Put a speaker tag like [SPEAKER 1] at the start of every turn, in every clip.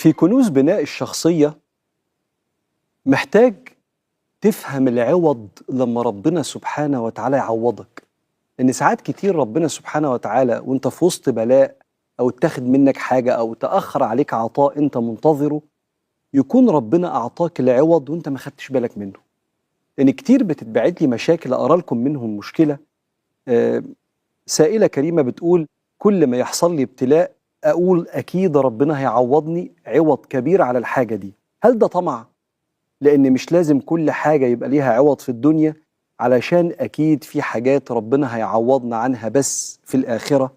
[SPEAKER 1] في كنوز بناء الشخصية محتاج تفهم العوض لما ربنا سبحانه وتعالى يعوضك. لأن ساعات كتير ربنا سبحانه وتعالى وانت في وسط بلاء أو اتاخد منك حاجة أو تأخر عليك عطاء انت منتظره، يكون ربنا أعطاك العوض وانت ما خدتش بالك منه. لأن كتير بتتبعت لي مشاكل أقرأ لكم منهم مشكلة. سائلة كريمة بتقول: كل ما يحصل لي ابتلاء أقول أكيد ربنا هيعوضني عوض كبير على الحاجة دي. هل ده طمع؟ لأن مش لازم كل حاجة يبقى ليها عوض في الدنيا، علشان أكيد في حاجات ربنا هيعوضنا عنها بس في الآخرة.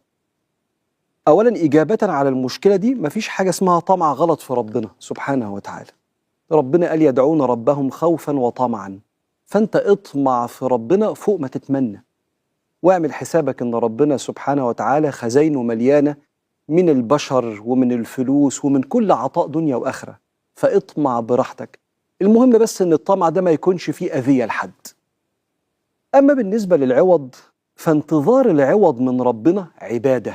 [SPEAKER 1] أولا إجابة على المشكلة دي، مفيش حاجة اسمها طمع غلط في ربنا سبحانه وتعالى. ربنا قال: يدعون ربهم خوفا وطمعا. فأنت اطمع في ربنا فوق ما تتمنى، واعمل حسابك ان ربنا سبحانه وتعالى خزاينه مليانه من البشر ومن الفلوس ومن كل عطاء دنيا واخره، فاطمع براحتك. المهم بس ان الطمع ده ما يكونش فيه اذيه لحد. اما بالنسبه للعوض، فانتظار العوض من ربنا عباده.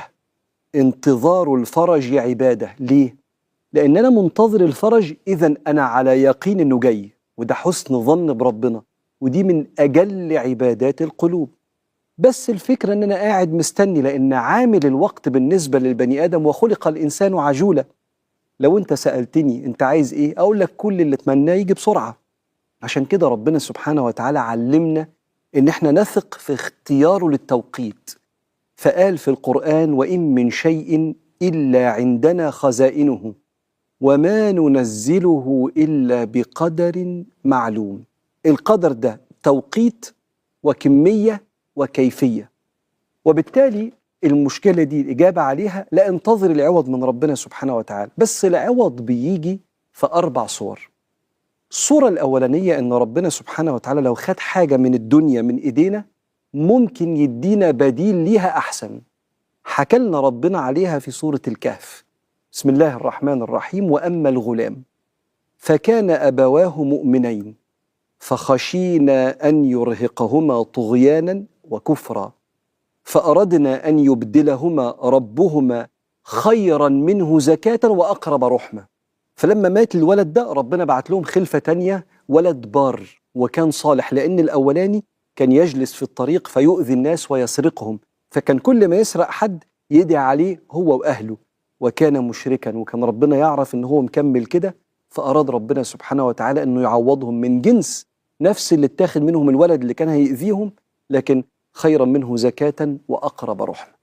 [SPEAKER 1] انتظار الفرج عباده. ليه؟ لان انا منتظر الفرج، اذا انا على يقين انه جاي، وده حسن ظن بربنا، ودي من اجل عبادات القلوب. بس الفكرة ان انا قاعد مستني، لان عامل الوقت بالنسبة للبني ادم وخلق الانسان عجولة. لو انت سألتني انت عايز ايه، اقول لك كل اللي اتمناه يجي بسرعة. عشان كده ربنا سبحانه وتعالى علمنا ان احنا نثق في اختياره للتوقيت. فقال في القرآن: وإن من شيء إلا عندنا خزائنه وما ننزله إلا بقدر معلوم. القدر ده توقيت وكمية وكيفية. وبالتالي المشكلة دي الإجابة عليها لا انتظر العوض من ربنا سبحانه وتعالى، بس العوض بيجي في 4 صور. الصورة الأولانية إن ربنا سبحانه وتعالى لو خد حاجة من الدنيا من إيدينا ممكن يدينا بديل ليها أحسن. حكلنا ربنا عليها في سورة الكهف. بسم الله الرحمن الرحيم: وأما الغلام فكان أبواه مؤمنين فخشينا أن يرهقهما طغيانا وكفرا فأردنا أن يبدلهما ربهما خيرا منه زكاة وأقرب رحمة. فلما مات الولد ده ربنا بعت لهم خلفة تانية، ولد بار وكان صالح، لأن الأولاني كان يجلس في الطريق فيؤذي الناس ويسرقهم، فكان كل ما يسرق حد يدعي عليه هو وأهله، وكان مشركا، وكان ربنا يعرف إن هو مكمل كده، فأراد ربنا سبحانه وتعالى أنه يعوضهم من جنس نفس اللي اتاخد منهم الولد اللي كان هيأذيهم، لكن خيرا منه زكاة وأقرب رحمة.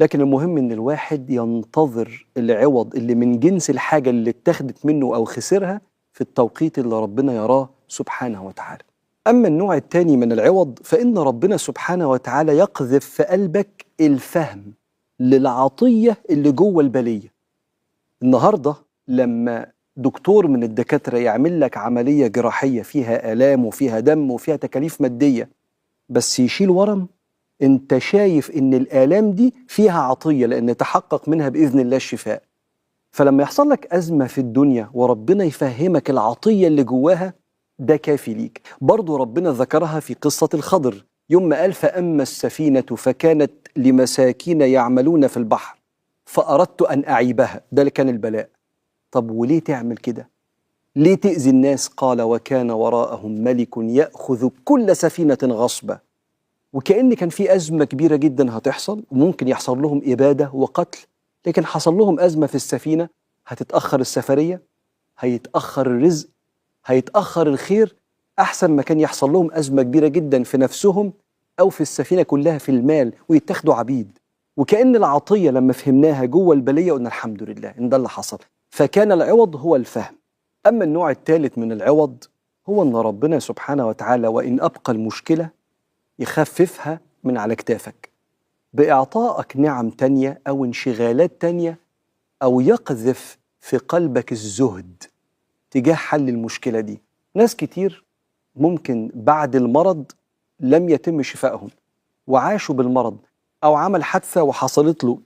[SPEAKER 1] لكن المهم إن الواحد ينتظر العوض اللي من جنس الحاجة اللي اتاخدت منه أو خسرها في التوقيت اللي ربنا يراه سبحانه وتعالى. أما النوع الثاني من العوض، فإن ربنا سبحانه وتعالى يقذف في قلبك الفهم للعطية اللي جوه البلية. النهاردة لما دكتور من الدكاترة يعمل لك عملية جراحية فيها آلام وفيها دم وفيها تكاليف مادية، بس يشيل ورم، انت شايف ان الآلام دي فيها عطية لأن تحقق منها بإذن الله الشفاء. فلما يحصل لك أزمة في الدنيا وربنا يفهمك العطية اللي جواها، ده كافي ليك. برضو ربنا ذكرها في قصة الخضر يوم ما قال: فأما السفينة فكانت لمساكين يعملون في البحر فأردت أن أعيبها. ده اللي كان البلاء. طب وليه تعمل كده؟ ليه تأذي الناس؟ قال: وكان وراءهم ملك يأخذ كل سفينة غصبا. وكأن كان في أزمة كبيرة جدا هتحصل، وممكن يحصل لهم إبادة وقتل، لكن حصل لهم أزمة في السفينة، هتتأخر السفرية، هيتأخر الرزق، هيتأخر الخير، أحسن ما كان يحصل لهم أزمة كبيرة جدا في نفسهم أو في السفينة كلها في المال ويتاخدوا عبيد. وكأن العطية لما فهمناها جوه البلية قلنا الحمد لله إن ده اللي حصل. فكان العوض هو الفهم. أما النوع الثالث من العوض هو أن ربنا سبحانه وتعالى وإن أبقى المشكلة يخففها من على كتافك بإعطائك نعم تانية أو انشغالات تانية، أو يقذف في قلبك الزهد تجاه حل المشكلة دي. ناس كتير ممكن بعد المرض لم يتم شفائهم وعاشوا بالمرض، أو عمل حادثة وحصلت له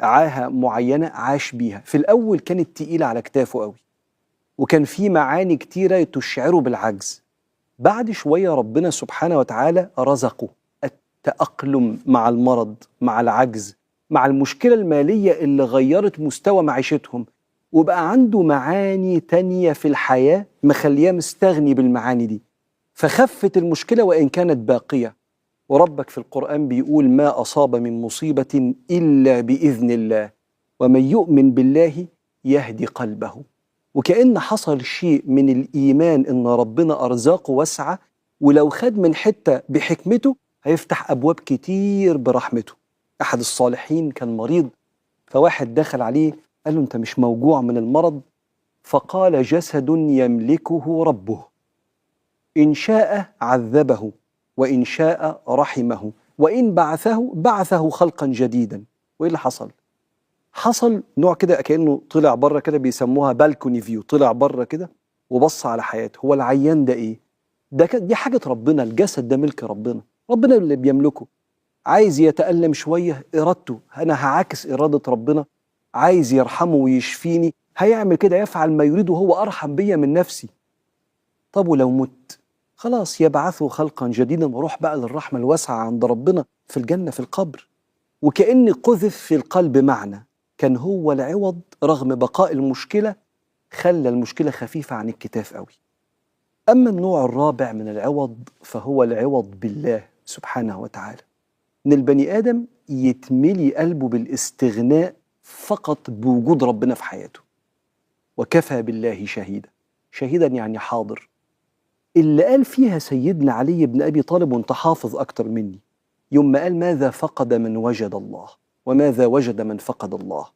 [SPEAKER 1] عاهة معينة عاش بيها. في الأول كانت تقيلة على كتافه قوي، وكان في معاني كتيرة تشعره بالعجز. بعد شوية ربنا سبحانه وتعالى رزقه التأقلم مع المرض، مع العجز، مع المشكلة المالية اللي غيرت مستوى معيشتهم. وبقى عنده معاني تانية في الحياة مخليه مستغني بالمعاني دي، فخفت المشكلة وإن كانت باقية. وربك في القرآن بيقول: ما أصاب من مصيبة إلا بإذن الله ومن يؤمن بالله يهدي قلبه. وكأن حصل شيء من الإيمان إن ربنا أرزاقه واسعة، ولو خد من حتة بحكمته هيفتح أبواب كتير برحمته. أحد الصالحين كان مريض، فواحد دخل عليه قال له: أنت مش موجوع من المرض؟ فقال: جسد يملكه ربه، إن شاء عذبه وإن شاء رحمه وإن بعثه خلقا جديدا. وإيه اللي حصل؟ حصل نوع كده كأنه طلع بره كده، بيسموها بالكوني فيو، طلع بره كده وبص على حياته. هو العيان ده إيه؟ دي حاجة ربنا، الجسد ده ملك ربنا، ربنا اللي بيملكه. عايز يتألم شوية إرادته، أنا هعاكس إرادة ربنا. عايز يرحمه ويشفيني، هيعمل كده، يفعل ما يريد وهو أرحم بيا من نفسي. طب ولو مت؟ خلاص يبعثه خلقا جديدا وروح بقى للرحمة الواسعة عند ربنا في الجنة في القبر. وكأن قذف في القلب معنى كان هو العوض، رغم بقاء المشكلة خلى المشكلة خفيفة عن الكتاف قوي. أما النوع الرابع من العوض فهو العوض بالله سبحانه وتعالى، إن البني آدم يتملي قلبه بالاستغناء فقط بوجود ربنا في حياته. وكفى بالله شهيدا، شهيدا يعني حاضر. اللي قال فيها سيدنا علي بن أبي طالب، وانت حافظ أكتر مني، يوم ما قال: ماذا فقد من وجد الله وماذا وجد من فقد الله.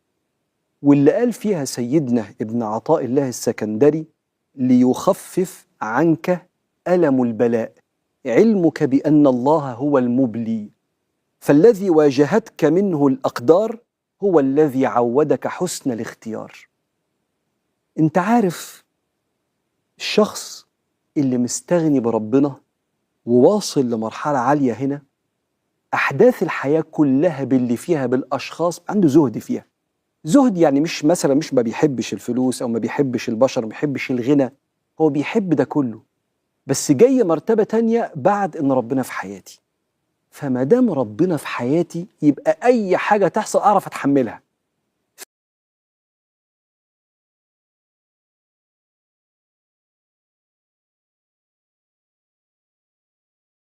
[SPEAKER 1] واللي قال فيها سيدنا ابن عطاء الله السكندري: ليخفف عنك ألم البلاء علمك بأن الله هو المبلي، فالذي واجهتك منه الأقدار هو الذي عودك حسن الاختيار. انت عارف الشخص اللي مستغني بربنا وواصل لمرحلة عالية هنا، أحداث الحياة كلها باللي فيها بالأشخاص عنده زهد فيها. زهد يعني مش مثلا مش ما بيحبش الفلوس أو ما بيحبش البشر، ما بيحبش الغنى، هو بيحب ده كله، بس جاي مرتبة تانية بعد إن ربنا في حياتي. فما دام ربنا في حياتي يبقى أي حاجة تحصل أعرف أتحملها،